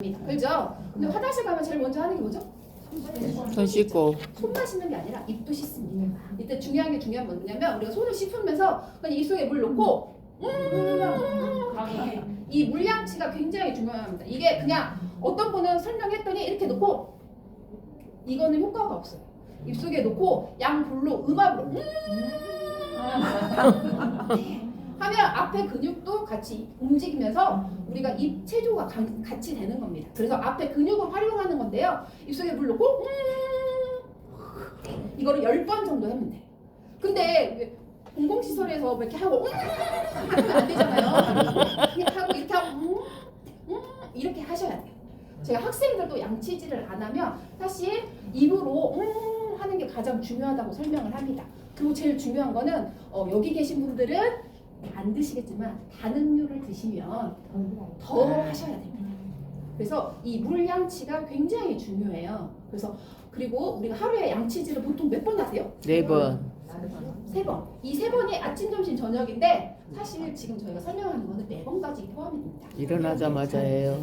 그죠? 근데 화장실 가면 제일 먼저 하는 게 뭐죠? 손 씻고. 손만 씻는 게 아니라 입도 씻습니다. 이때 중요한 게 뭐냐면 우리가 손을 씻으면서 그냥 입속에 물 넣고 이 물양치가 굉장히 중요합니다. 이게 그냥 어떤 분은 설명했더니 이렇게 놓고 이거는 효과가 없어요. 입속에 놓고 양볼로 음압으로 하면 앞에 근육도 같이 움직이면서 우리가 입 체조가 같이 되는 겁니다. 그래서 앞에 근육을 활용하는 건데요. 입속에 물 넣고 이거를 10번 정도 하면 돼요. 근데 공공시설에서 뭐 이렇게 하고 하면 안 되잖아요. 이렇게 하고 이렇게 하셔야 돼요. 제가 학생들도 양치질을 안 하면 사실 입으로 하는 게 가장 중요하다고 설명을 합니다. 그리고 제일 중요한 거는 여기 계신 분들은 안 드시겠지만 단 음료를 드시면 더 하셔야 됩니다. 그래서 이 물 양치가 굉장히 중요해요. 그리고 우리가 하루에 양치질을 보통 몇 번 하세요? 4번. 3번. 이 3번이 아침, 점심, 저녁인데 사실 지금 저희가 설명하는 거는 4번까지 포함이 됩니다. 일어나자마자 해요.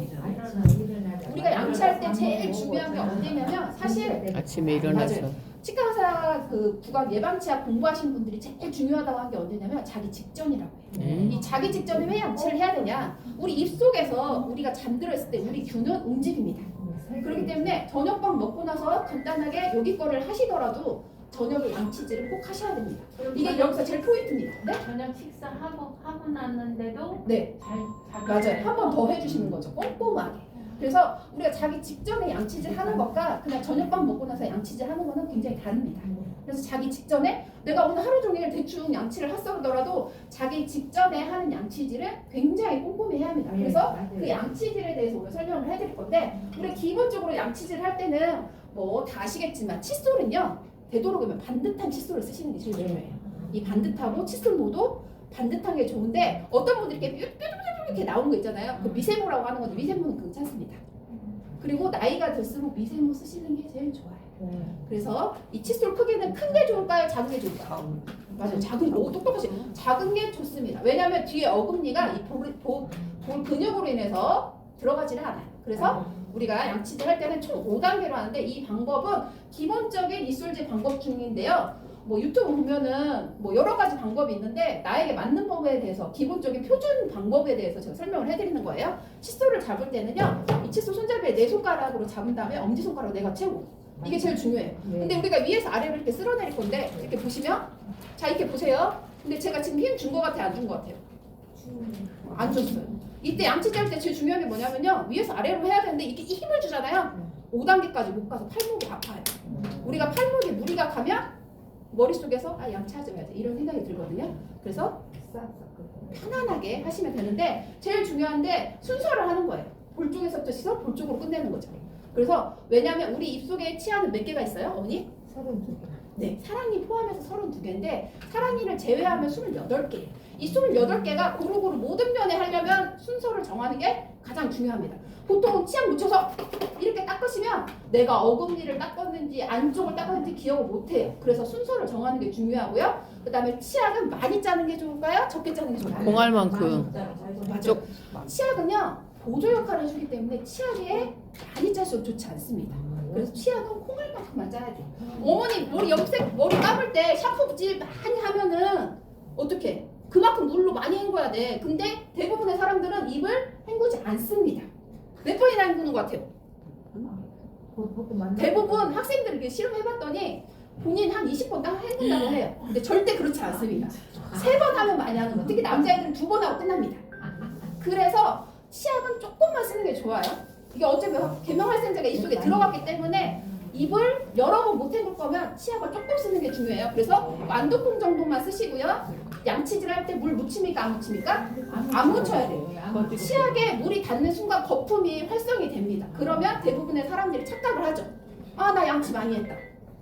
우리가 양치할 때 제일 중요한 게 언제냐면 사실 아침에 일어나서. 맞아요. 치과 의사 그 구강 예방치약 공부하신 분들이 제일 중요하다고 한 게 언제냐면 자기 직전이라고 해요. 이 자기 직전에 왜 양치를 해야 되냐? 우리 입속에서 우리가 잠들어 있을 때 우리 균은 움직입니다. 그렇기 때문에 저녁밥 먹고 나서 간단하게 여기 거를 하시더라도 저녁에 양치질을 꼭 하셔야 됩니다. 이게 여기서 제일 포인트입니다. 네? 저녁 식사하고 하고 났는데도 네. 맞아요. 한 번 더 해주시는 거죠. 꼼꼼하게. 그래서 우리가 자기 직전에 양치질 하는 것과 그냥 저녁밥 먹고 나서 양치질 하는 거는 굉장히 다릅니다. 그래서 자기 직전에 내가 오늘 하루 종일 대충 양치를 했어더라도 자기 직전에 하는 양치질을 굉장히 꼼꼼히 해야 합니다. 그래서 그 양치질에 대해서 오늘 설명을 해드릴 건데 우리 기본적으로 양치질 할 때는 뭐 다 아시겠지만 칫솔은요 되도록이면 반듯한 칫솔을 쓰시는 게 제일 중요해요. 이 반듯하고 칫솔 모두 반듯한 게 좋은데 어떤 분들이 이렇게 이렇게 나오는 거 있잖아요. 그 미세모라고 하는 건데 미세모는 괜찮습니다. 그리고 나이가 들수록 미세모 쓰시는 게 제일 좋아요. 그래서 이 칫솔 크기는 큰 게 좋을까요? 작은 게 좋을까요? 맞아요. 작은 거. 똑똑하시. 작은 게 좋습니다. 왜냐하면 뒤에 어금니가 이 볼 근육으로 인해서 들어가지는 않아요. 그래서 우리가 양치질 할 때는 총 5단계로 하는데 이 방법은 기본적인 이솔질 방법 중인데요. 뭐 유튜브 보면은 뭐 여러 가지 방법이 있는데 나에게 맞는 법에 대해서 기본적인 표준 방법에 대해서 제가 설명을 해드리는 거예요. 칫솔을 잡을 때는요, 이 칫솔 손잡이에 4손가락으로 잡은 다음에 엄지손가락 내가 채우고 이게 제일 중요해요. 근데 우리가 위에서 아래로 이렇게 쓸어내릴 건데 이렇게 보시면 자 이렇게 보세요. 근데 제가 지금 힘 준 것 같아요, 안 준 것 같아요? 안 줬어요. 이때 양치질 할 때 제일 중요한 게 뭐냐면요, 위에서 아래로 해야 되는데 이렇게 힘을 주잖아요. 5단계까지 못 가서 팔목이 아파요. 우리가 팔목에 무리가 가면 머릿속에서 양치하지 말자 이런 생각이 들거든요. 그래서 편안하게 하시면 되는데 제일 중요한데 순서를 하는 거예요. 볼 쪽에서부터 시선, 볼 쪽으로 끝내는 거죠. 그래서 왜냐하면 우리 입속에 치아는 몇 개가 있어요? 어머니? 32개. 네, 사랑니 포함해서 32개인데 사랑니를 제외하면 28개예요. 이 28개가 고루고루 모든 면에 하려면 순서를 정하는 게 가장 중요합니다. 보통 치약 묻혀서 이렇게 닦으시면 내가 어금니를 닦았는지 안쪽을 닦았는지 기억을 못해요. 그래서 순서를 정하는 게 중요하고요. 그 다음에 치약은 많이 짜는 게 좋을까요? 적게 짜는 게 좋을까요? 공알만큼. 맞아요. 치약은요 보조 역할을 해주기 때문에 치약에 많이 짤수록 좋지 않습니다. 그래서 치약은 콩알만큼만 짜야 돼요. 어머니 머리 감을 때 샤프질 많이 하면은 어떻게? 그만큼 물로 많이 헹궈야 돼. 근데 대부분의 사람들은 입을 헹구지 않습니다. 몇 번이나 헹구는 것 같아요? 대부분 학생들이 이렇게 실험해봤더니 본인 한 20번 딱 헹군다고 해요. 근데 절대 그렇지 않습니다. 3번 하면 많이 하는 거예요. 특히 남자애들은 2번 하고 끝납니다. 그래서 치약은 조금만 쓰는 게 좋아요. 이게 어차피 계명활성제가 입속에 들어갔기 때문에 입을 여러 번 못 헹굴 거면 치약을 조금 쓰는 게 중요해요. 그래서 완두콩 정도만 쓰시고요. 양치질 할 때 물 묻힙니까? 안 묻힙니까? 안 묻혀야 돼요. 치약에 물이 닿는 순간 거품이 활성이 됩니다. 그러면 대부분의 사람들이 착각을 하죠. 아, 나 양치 많이 했다.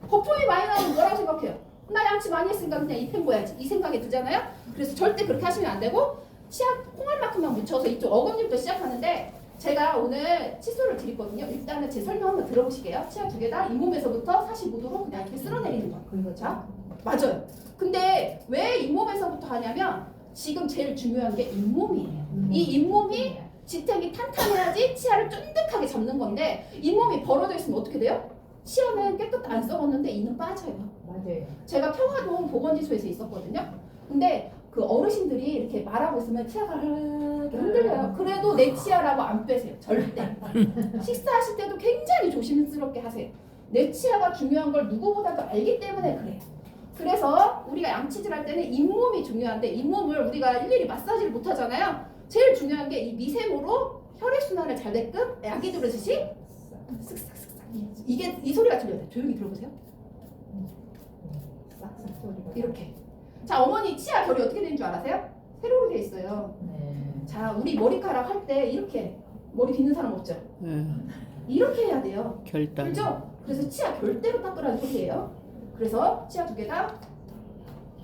거품이 많이 나오면 뭐라고 생각해요? 나 양치 많이 했으니까 그냥 입 헹궈야지. 이 생각이 드잖아요. 그래서 절대 그렇게 하시면 안 되고 치약 콩알만큼만 묻혀서 이쪽 어금니부터 시작하는데 제가 오늘 칫솔을 드리거든요. 일단은 제 설명 한번 들어보시게요. 치아 2개 다 잇몸에서부터 45도로 그냥 이렇게 쓸어내리는 거예요. 그렇죠? 맞아요. 근데 왜 잇몸에서부터 하냐면 지금 제일 중요한 게 잇몸이에요. 이 잇몸이 지탱이 탄탄해야지 치아를 쫀득하게 잡는 건데 잇몸이 벌어져 있으면 어떻게 돼요? 치아는 깨끗 안 썩었는데 이는 빠져요. 맞아요. 제가 평화동 보건지소에서 있었거든요. 근데 그 어르신들이 이렇게 말하고 있으면 치아가 이렇게 흔들려요. 그래도 내 치아라고 안 빼세요. 절대. 식사하실 때도 굉장히 조심스럽게 하세요. 내 치아가 중요한 걸 누구보다도 알기 때문에 그래요. 그래서 우리가 양치질 할 때는 잇몸이 중요한데 잇몸을 우리가 일일이 마사지를 못 하잖아요. 제일 중요한 게 이 미세모로 혈액순환을 잘 되게끔 아기 들으듯이 쓱싹쓱싹 이게 이 소리가 들려야 돼요. 조용히 들어보세요. 싹싹 소리가. 이렇게. 자, 어머니 치아 결이 어떻게 되는 줄 알아세요? 세로로 돼 있어요. 네. 자, 우리 머리카락 할 때 이렇게 머리 빗는 사람 없죠? 예. 이렇게 해야 돼요. 결단. 그렇죠? 그래서 치아 결대로 닦으라는 소리예요. 그래서 치아 두 개 다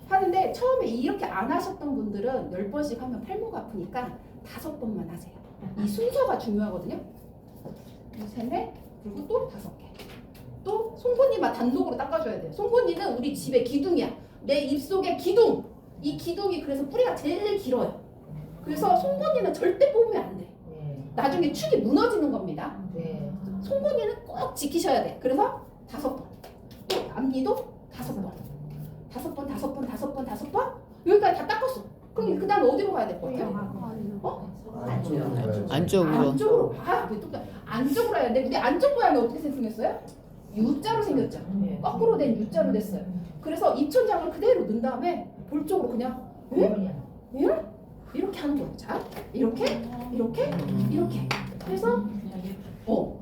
하는데 처음에 이렇게 안 하셨던 분들은 10번씩 하면 팔목 아프니까 5번만 하세요. 이 순서가 중요하거든요. 셋, 넷, 그리고 또 5개. 또 송곳니만 단독으로 닦아줘야 돼요. 송곳니는 우리 집의 기둥이야. 내 입속의 기둥. 이 기둥이 그래서 뿌리가 제일 길어요. 그래서 송곳니는 절대 뽑으면 안 돼. 네. 나중에 축이 무너지는 겁니다. 네. 송곳니는 꼭 지키셔야 돼. 그래서 5번. 또 앞니도 5번. 5번. 여기까지 다 닦았어. 그럼 그 다음에 어디로 가야 될 것 같아요? 안쪽으로. 안쪽으로. 안쪽으로 해야 돼. 우리 안쪽 모양이 어떻게 생겼어요? U자로 생겼죠. 네. 거꾸로 된 U자로 됐어요. 그래서 입천장을 그대로 넣은 다음에 볼 쪽으로 그냥 이렇게 하는 거예요. 자, 이렇게. 그래서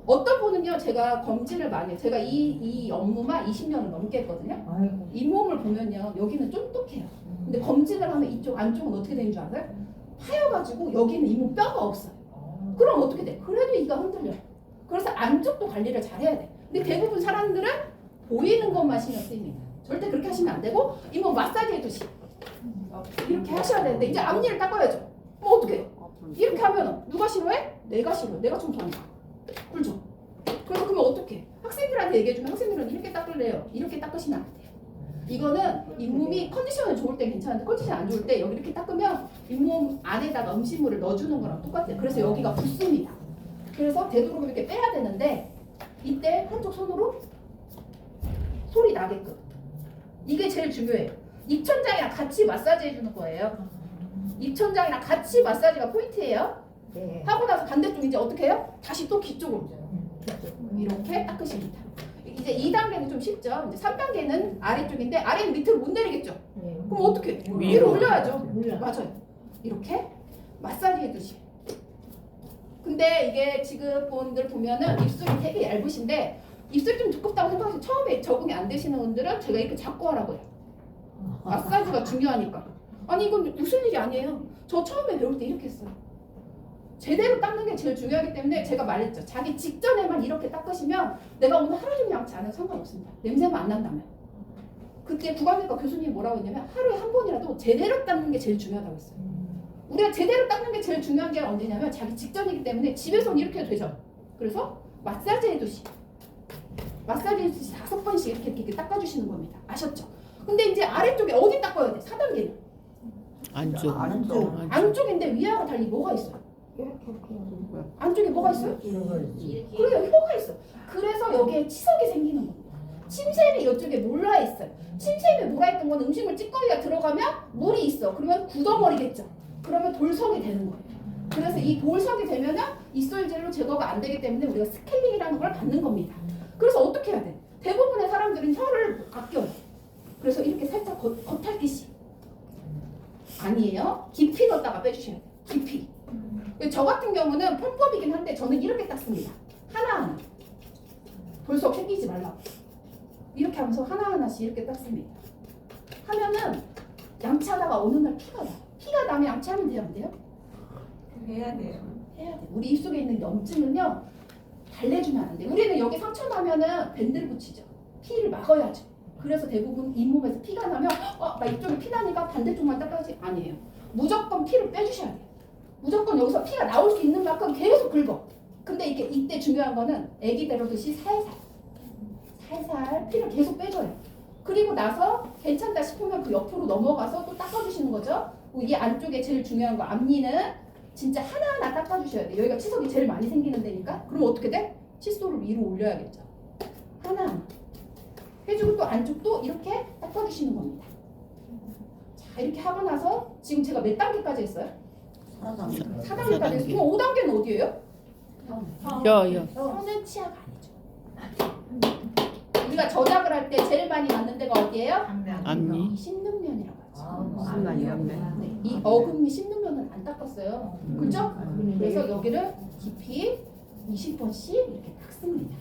어떤 분은요, 제가 검진을 많이 해요. 제가 이 업무만 20년을 넘게 했거든요. 아이고. 잇몸을 보면요, 여기는 쫀득해요. 근데 검진을 하면 이쪽 안쪽은 어떻게 되는 줄 아세요? 파여가지고 여기는 잇몸 뼈가 없어요. 그럼 어떻게 돼? 그래도 이가 흔들려. 그래서 안쪽도 관리를 잘 해야 돼. 근데 대부분 사람들은 보이는 것만 신경 쓰입니다. 절대 그렇게 하시면 안 되고 잇몸 마사지 해주시. 이렇게 하셔야 되는데 이제 앞니를 닦아야죠. 뭐 어떻게 해요? 이렇게 하면 누가 싫어해? 내가 싫어. 내가 청소한다. 그렇죠? 그래서 그러면 어떻게? 학생들한테 얘기해주면 학생들은 이렇게 닦을래요. 이렇게 닦으시면 안 돼요. 이거는 잇몸이 컨디션이 좋을 때 괜찮은데 컨디션 안 좋을 때 여기 이렇게 닦으면 잇몸 안에다가 음식물을 넣어주는 거랑 똑같아요. 그래서 여기가 붓습니다. 그래서 되도록 이렇게 빼야 되는데 이때 한쪽 손으로 소리 나게끔 이게 제일 중요해요. 입천장이랑 같이 마사지 해주는 거예요. 입천장이랑 같이 마사지가 포인트예요. 네. 하고 나서 반대쪽 이제 어떻게 해요? 다시 또 귀 쪽으로 이렇게 닦으십니다. 이제 2단계는 좀 쉽죠. 이제 3단계는 아래쪽인데 아래는 밑으로 못 내리겠죠. 네. 그럼 어떻게? 위로 올려야죠. 맞아요. 이렇게 마사지 해주시. 근데 이게 지금 분들 보면은 입술이 되게 얇으신데 입술이 좀 두껍다고 생각해서 처음에 적응이 안 되시는 분들은 제가 이렇게 잡고 하라고 해요. 마사지가 중요하니까. 아니 이건 무슨 일이 아니에요. 저 처음에 배울 때 이렇게 했어요. 제대로 닦는 게 제일 중요하기 때문에 제가 말했죠. 자기 직전에만 이렇게 닦으시면 내가 오늘 하루 종일 양치 안 해도 상관없습니다. 냄새만 안 난다면. 그때 구강내과 교수님이 뭐라고 했냐면 하루에 한 번이라도 제대로 닦는 게 제일 중요하다고 했어요. 우리가 제대로 닦는 게 제일 중요한 게 언제냐면 자기 직전이기 때문에 집에서는 이렇게 해도 되죠. 그래서 마사지 해주시. 마사지 해주시 5번씩 이렇게 닦아주시는 겁니다. 아셨죠? 근데 이제 아래쪽에 어디 닦아야 돼? 4단계는 안쪽. 안쪽인데 위아래 달리 뭐가 있어요? 이렇게 안쪽에 뭐가 있어요? 그래요, 혀가 있어. 그래서 여기에 치석이 생기는 겁니다. 침샘이 이쪽에 몰라 있어요. 침샘에 몰아 있던 건 음식물 찌꺼기가 들어가면 물이 있어. 그러면 굳어버리겠죠. 그러면 돌석이 되는 거예요. 그래서 이 돌석이 되면은 이솔젤로 제거가 안 되기 때문에 우리가 스케일링이라는 걸 받는 겁니다. 그래서 어떻게 해야 돼? 대부분의 사람들은 혀를 아껴요. 그래서 이렇게 살짝 겉핥기식. 아니에요. 깊이 넣었다가 빼주셔야 돼요. 깊이. 저 같은 경우는 편법이긴 한데 저는 이렇게 닦습니다. 하나하나. 돌석 생기지 말라고. 이렇게 하면서 하나하나씩 이렇게 닦습니다. 하면은 양치하다가 어느 날 피가 나요. 피가 나면 양치하면 돼요? 안 돼요? 해야 돼요. 해야 돼. 우리 입속에 있는 염증은요 달래주면 안 돼. 우리는 여기 상처 나면은 밴드를 붙이죠. 피를 막아야죠. 그래서 대부분 잇몸에서 피가 나면 나 이쪽에 피 나니까 반대쪽만 닦아야지. 아니에요. 무조건 피를 빼주셔야 돼요. 무조건 여기서 피가 나올 수 있는 만큼 계속 긁어. 근데 이때 중요한 거는 애기 데려듯이 살살 피를 계속 빼줘요. 그리고 나서 괜찮다 싶으면 그 옆으로 넘어가서 또 닦아주시는 거죠. 이 안쪽에 제일 중요한 거 앞니는 진짜 하나하나 닦아주셔야 돼요. 여기가 치석이 제일 많이 생기는 데니까. 그럼 어떻게 돼? 칫솔을 위로 올려야겠죠. 하나하나 해주고 또 안쪽도 이렇게 닦아주시는 겁니다. 자, 이렇게 하고 나서 지금 제가 몇 단계까지 했어요? 4단계까지 했어요. 그럼 5단계는 어디예요? 여. 혀는 치아가 아니죠. 우리가 저작을 할 때 제일 많이 맞는 데가 어디예요? 앞니. 이 씹는면이라고 하죠. 안면이었네. 네, 이 어금니 씹는면은 안 닦았어요. 그죠? 그래서 여기를 깊이 20번씩 이렇게 닦습니다.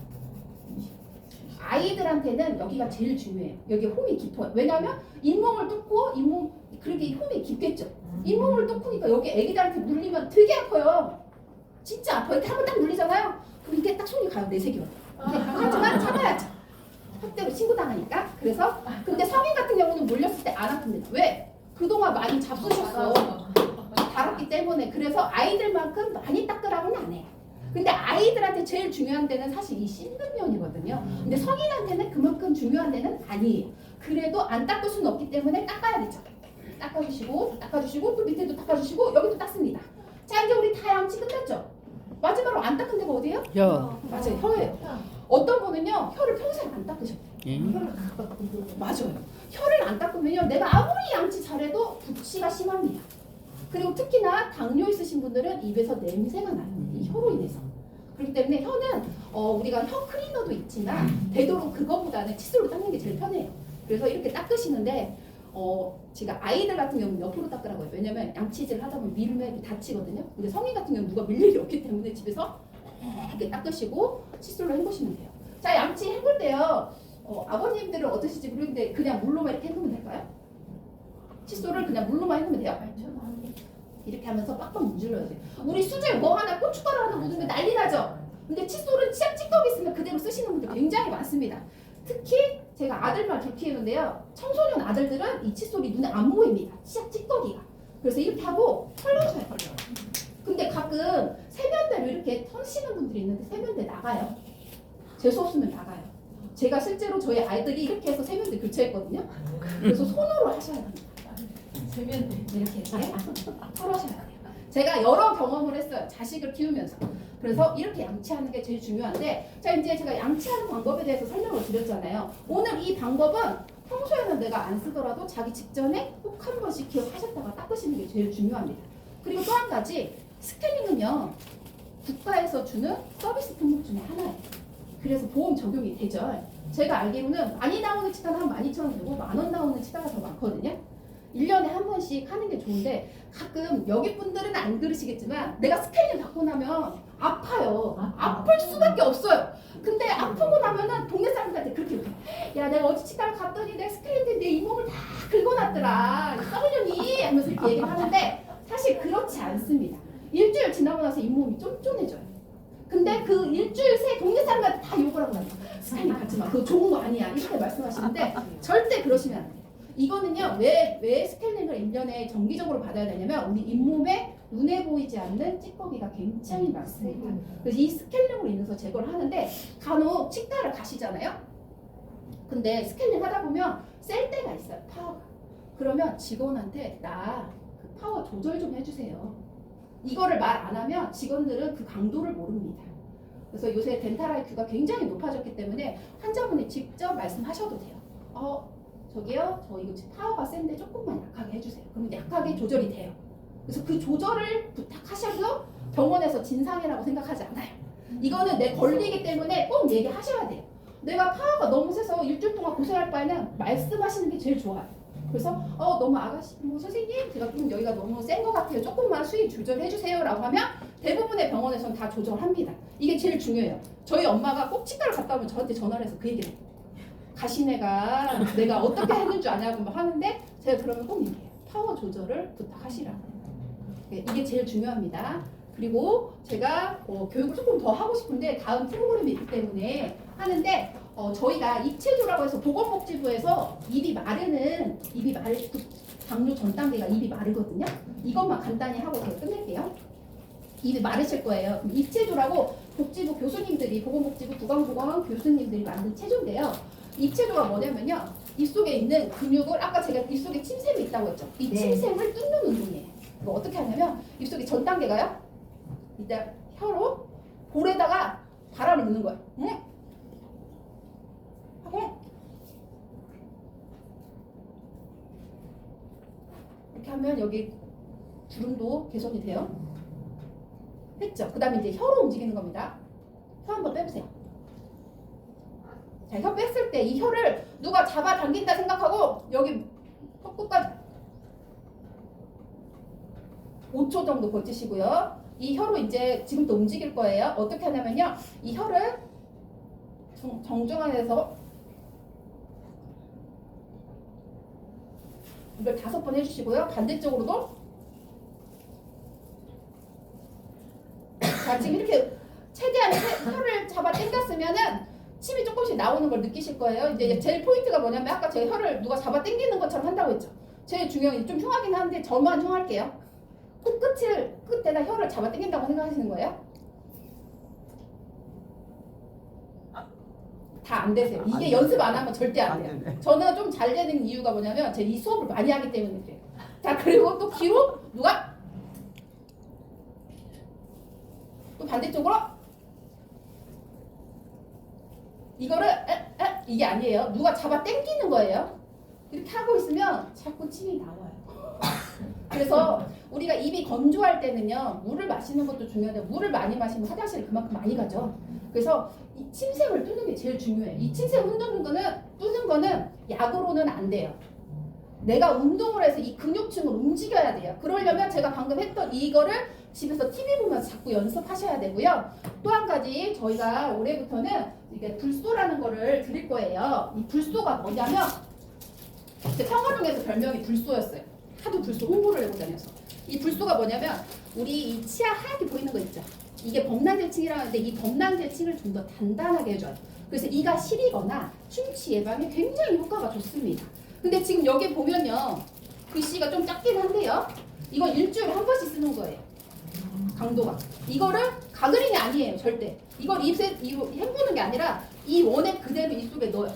아이들한테는 여기가 제일 중요해요. 여기 홈이 깊어요. 왜냐하면 잇몸을 뚫고 그렇게 홈이 깊겠죠. 잇몸을 뚫고니까 여기 애기들한테 물리면 되게 아파요. 진짜 아파요. 이렇게 한번 딱 물리잖아요. 그럼 이게 딱 손이 가요. 내세경. 하지만 참아야죠. 확대로 신고당하니까. 그래서 근데 성인 같은 경우는 물렸을 때 안 아픕니다. 왜? 그동안 많이 잡수셨어. 다뤘기 때문에. 그래서 아이들만큼 많이 닦으라고는 안 해요. 근데 아이들한테 제일 중요한 데는 사실 이 씹는 면이거든요. 근데 성인한테는 그만큼 중요한 데는 아니에요. 그래도 안 닦을 수는 없기 때문에 닦아야겠죠. 닦아주시고 또 밑에도 닦아주시고 여기도 닦습니다. 자, 이제 우리 다 양치 끝났죠? 마지막으로 안 닦은 데가 어디예요? 여. 맞아요, 혀예요. 어떤 분은요 혀를 평생 안 닦으셨대요. 맞아요. 혀를 안 닦으면요 내가 아무리 양치 잘해도 북치가 심합니다. 그리고 특히나 당뇨 있으신 분들은 입에서 냄새가 나요. 이 혀로 인해서. 그렇기 때문에 혀는 우리가 혀 클리너도 있지만 되도록 그거보다는 칫솔로 닦는 게 제일 편해요. 그래서 이렇게 닦으시는데 제가 아이들 같은 경우는 옆으로 닦으라고 해요. 왜냐면 양치질 하다 보면 밀면 다치거든요. 근데 성인 같은 경우는 누가 밀 일이 없기 때문에 집에서 이렇게 닦으시고 칫솔로 헹구시면 돼요. 자, 양치 헹굴 때요. 아버님들은 어떠실지 모르겠는데 그냥 물로만 이렇게 헹구면 될까요? 칫솔을 그냥 물로만 헹구면 돼요? 이렇게 하면서 빡빡 문질러야 돼요. 우리 수저에 뭐 하나 고춧가루 하나 묻으면 난리 나죠? 근데 칫솔은 치약 찌꺼기 있으면 그대로 쓰시는 분들 굉장히 많습니다. 특히 제가 아들만 둘 키우는데요. 청소년 아들들은 이 칫솔이 눈에 안 보입니다. 치약 찌꺼기가. 그래서 이렇게 하고 털러줘야 돼요. 근데 가끔 세면대로 이렇게 터시는 분들이 있는데 세면대 나가요. 재수 없으면 나가요. 제가 실제로 저희 아이들이 이렇게 해서 세면대 교체했거든요. 그래서 손으로 하셔야 됩니다. 세면대 이렇게 털어셔야 돼요. 제가 여러 경험을 했어요. 자식을 키우면서. 그래서 이렇게 양치하는 게 제일 중요한데, 자, 이제 제가 양치하는 방법에 대해서 설명을 드렸잖아요. 오늘 이 방법은 평소에는 내가 안 쓰더라도 자기 직전에 꼭 한 번씩 기억하셨다가 닦으시는 게 제일 중요합니다. 그리고 또 한 가지, 스케일링은요 국가에서 주는 서비스 품목 중에 하나예요. 그래서 보험 적용이 되죠. 제가 알기로는 많이 나오는 치과는 한 12,000원 되고 10,000원 나오는 치과가 더 많거든요. 1년에 한 번씩 하는 게 좋은데 가끔 여기 분들은 안 그러시겠지만 내가 스케일링 받고 나면 아파요. 아플 수밖에 없어요. 근데 아프고 나면은 동네 사람들한테 그렇게 얘기해. 야, 내가 어디 치과를 갔더니 내 스케일링 내 잇몸을 다 긁어놨더라. 썩으려니? 하면서 이렇게 얘기를 하는데 사실 그렇지 않습니다. 일주일 지나고 나서 잇몸이 쫀쫀해져요. 근데 그 일주일 새 동네 사람들한테 다 욕을 하고 나요. 스케일링 받지 마. 그거 좋은 거 아니야. 이렇게 말씀하시는데 절대 그러시면 안 돼요. 이거는요, 왜 스케일링을 1년에 정기적으로 받아야 되냐면 우리 잇몸에 눈에 보이지 않는 찌꺼기가 굉장히 많습니다. 그래서 이 스케일링으로 인해서 제거를 하는데 간혹 치과를 가시잖아요. 근데 스케일링 하다 보면 셀 때가 있어요. 파워가. 그러면 직원한테 나 그 파워 조절 좀 해주세요. 이거를 말 안 하면 직원들은 그 강도를 모릅니다. 그래서 요새 덴탈 IQ가 굉장히 높아졌기 때문에 환자분이 직접 말씀하셔도 돼요. 저기요, 저 이거 파워가 센데 조금만 약하게 해주세요. 그러면 약하게 조절이 돼요. 그래서 그 조절을 부탁하셔도 병원에서 진상이라고 생각하지 않아요. 이거는 내 권리이기 때문에 꼭 얘기하셔야 돼요. 내가 파워가 너무 세서 일주일 동안 고생할 바에는 말씀하시는 게 제일 좋아요. 그래서 너무 아가씨, 선생님 제가 좀 여기가 너무 센 것 같아요. 조금만 수위 조절해 주세요라고 하면 대부분의 병원에서는 다 조절합니다. 이게 제일 중요해요. 저희 엄마가 꼭 치과를 갔다 오면 저한테 전화를 해서 그 얘기를 해요. 가시네가 내가 어떻게 했는 줄 아냐고 막 하는데 제가 그러면 꼭 얘기해요. 파워 조절을 부탁하시라고. 이게 제일 중요합니다. 그리고 제가 교육을 조금 더 하고 싶은데 다음 프로그램이 있기 때문에 하는데 저희가 입체조라고 해서 보건복지부에서 입이 마를 당뇨 전 단계가 입이 마르거든요. 이것만 간단히 하고 제가 끝낼게요. 입이 마르실 거예요. 그럼 입체조라고 복지부 교수님들이 보건복지부 구강보건 교수님들이 만든 체조인데요. 입체조가 뭐냐면요, 입속에 있는 근육을 아까 제가 입속에 침샘이 있다고 했죠. 이 침샘을 뚫는 운동이에요. 이거 어떻게 하냐면 입속에 전 단계가요. 이제 혀로 볼에다가 바람을 넣는 거예요. 응? 하고 이렇게 하면 여기 주름도 개선이 돼요. 했죠? 그 다음에 이제 혀로 움직이는 겁니다. 혀 한번 빼보세요. 자, 혀 뺐을 때 이 혀를 누가 잡아당긴다 생각하고 여기 턱끝까지 5초 정도 버티시고요. 이 혀로 이제 지금도 움직일 거예요. 어떻게 하냐면요. 이 혀를 정중앙에서 이걸 5번 해주시고요. 반대쪽으로도 자, 지금 이렇게 최대한 혀를 잡아 당겼으면은 침이 조금씩 나오는 걸 느끼실 거예요. 이제 제일 포인트가 뭐냐면 아까 제 혀를 누가 잡아 당기는 것처럼 한다고 했죠. 제일 중요한 게 좀 흉하긴 한데 저만 흉할게요. 끝에다 혀를 잡아 당긴다고 생각하시는 거예요? 다 안 되세요. 이게 연습 안 하면 절대 안 돼요. 저는 좀 잘 되는 이유가 뭐냐면 제가 이 수업을 많이 하기 때문에 그래요. 자, 그리고 또 귀로 누가 또 반대쪽으로 이거를 이게 아니에요. 누가 잡아 당기는 거예요. 이렇게 하고 있으면 자꾸 침이 나와요. 그래서 우리가 입이 건조할 때는요, 물을 마시는 것도 중요한데 물을 많이 마시면 화장실에 그만큼 많이 가죠. 그래서 이 침샘을 뚫는 게 제일 중요해요. 이 침샘 뚫는 거는 약으로는 안 돼요. 내가 운동을 해서 이 근육층을 움직여야 돼요. 그러려면 제가 방금 했던 이거를 집에서 TV 보면서 자꾸 연습하셔야 되고요. 또 한 가지 저희가 올해부터는 이게 불소라는 거를 드릴 거예요. 이 불소가 뭐냐면 제 평화동에서 별명이 불소였어요. 하도 불소 홍보를 하고 다녀서. 이 불소가 뭐냐면 우리 이 치아 하얗게 보이는 거 있죠. 이게 범랑질층이라고 하는데 이 범랑질층을 좀 더 단단하게 해줘요. 그래서 이가 시리거나 충치 예방에 굉장히 효과가 좋습니다. 근데 지금 여기 보면요, 글씨가 좀 작긴 한데요. 이건 일주일에 한 번씩 쓰는 거예요. 강도가. 이거를 가그린이 아니에요, 절대. 이걸 입에 헹구는 게 아니라 이 원액 그대로 입 속에 넣어요.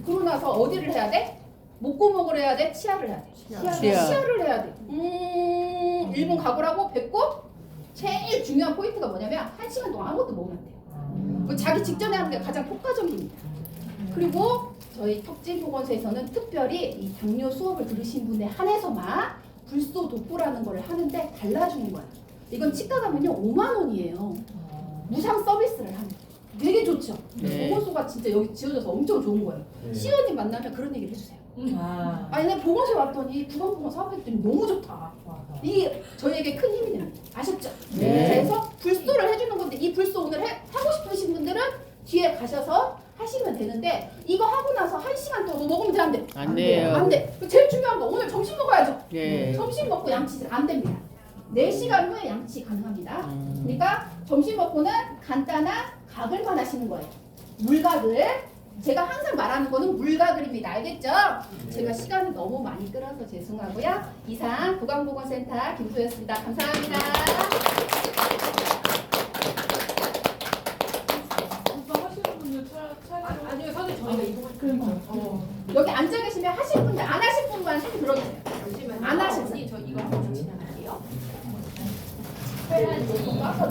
그러고 나서 어디를 해야 돼? 목구멍을 해야 돼? 치아를 해야 돼? 치아를 해야 돼. 1분 각오라고 뱉고 제일 중요한 포인트가 뭐냐면 1시간 동안 아무것도 먹으면 안 돼요. 자기 직전에 하는 게 가장 효과적입니다. 그리고 저희 턱진보건소에서는 특별히 이 당뇨 수업을 들으신 분에 한해서만 불소 독보라는 걸 하는데 달라주는 거예요. 이건 치과 가면요 5만 원이에요. 무상 서비스를 하는 거예요. 되게 좋죠. 네. 보건소가 진짜 여기 지어져서 엄청 좋은 거예요. 시의원님 만나면 그런 얘기를 해주세요. 아니 내가 보건소에 왔더니 부동산 사업했더니 너무 좋다. 이게 저희에게 큰 힘이 됩니다. 아셨죠? 네. 그래서 불소를 해주는 건데 이 불소 오늘 하고 싶으신 분들은 뒤에 가셔서 하시면 되는데 이거 하고 나서 1시간 동안 뭐 먹으면 돼? 안 돼? 안 돼요. 안 돼. 제일 중요한 거 오늘 점심 먹어야죠. 네. 점심 먹고 양치 안 됩니다. 4시간 후에 양치 가능합니다. 그러니까 점심 먹고는 간단한 가글만 하시는 거예요. 물가글. 제가 항상 말하는 거는 물가글입니다. 알겠죠? 제가 시간을 너무 많이 끌어서 죄송하고요. 이상 보건보건센터 김소였습니다. 감사합니다. 하시는 분들 아니요, 선생님 저희가 이거 여기 앉아 계시면 하실 분들 안 하실 분만 손 들어주세요. 안 하실 분. 저 이거 한번 진행할게요. 아까